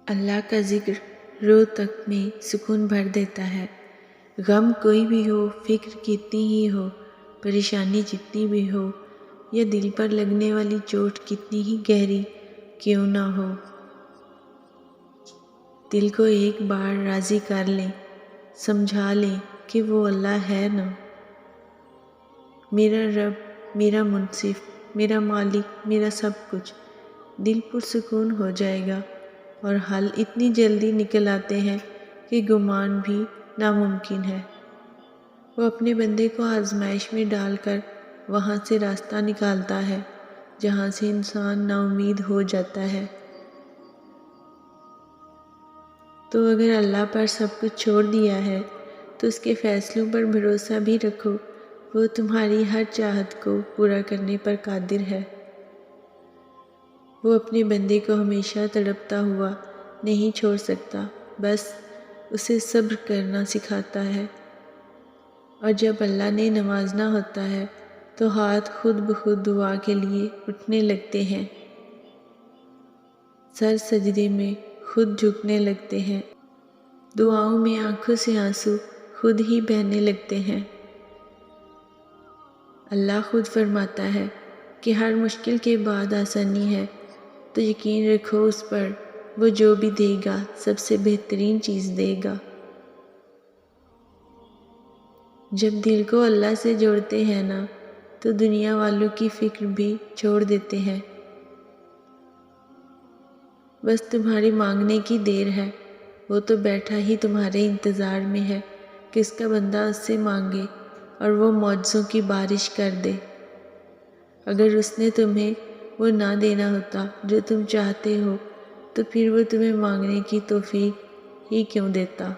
اللہ کا ذکر روح تک میں سکون بھر دیتا ہے۔ غم کوئی بھی ہو، فکر کتنی ہی ہو، پریشانی جتنی بھی ہو، یا دل پر لگنے والی چوٹ کتنی ہی گہری کیوں نہ ہو، دل کو ایک بار راضی کر لیں، سمجھا لیں کہ وہ اللہ ہے نا، میرا رب، میرا منصف، میرا مالک، میرا سب کچھ۔ دل پرسکون ہو جائے گا اور حل اتنی جلدی نکل آتے ہیں کہ گمان بھی ناممکن ہے۔ وہ اپنے بندے کو آزمائش میں ڈال کر وہاں سے راستہ نکالتا ہے جہاں سے انسان نا امید ہو جاتا ہے۔ تو اگر اللہ پر سب کچھ چھوڑ دیا ہے تو اس کے فیصلوں پر بھروسہ بھی رکھو، وہ تمہاری ہر چاہت کو پورا کرنے پر قادر ہے۔ وہ اپنے بندے کو ہمیشہ تڑپتا ہوا نہیں چھوڑ سکتا، بس اسے صبر کرنا سکھاتا ہے، اور جب اللہ نے نوازنا ہوتا ہے تو ہاتھ خود بخود دعا کے لیے اٹھنے لگتے ہیں، سر سجدے میں خود جھکنے لگتے ہیں، دعاؤں میں آنکھوں سے آنسو خود ہی بہنے لگتے ہیں۔ اللہ خود فرماتا ہے کہ ہر مشکل کے بعد آسانی ہے، تو یقین رکھو اس پر، وہ جو بھی دے گا سب سے بہترین چیز دے گا۔ جب دل کو اللہ سے جوڑتے ہیں نا تو دنیا والوں کی فکر بھی چھوڑ دیتے ہیں، بس تمہاری مانگنے کی دیر ہے، وہ تو بیٹھا ہی تمہارے انتظار میں ہے کہ اس کا بندہ اس سے مانگے اور وہ معجزوں کی بارش کر دے۔ اگر اس نے تمہیں وہ نہ دینا ہوتا جو تم چاہتے ہو تو پھر وہ تمہیں مانگنے کی توفیق ہی کیوں دیتا۔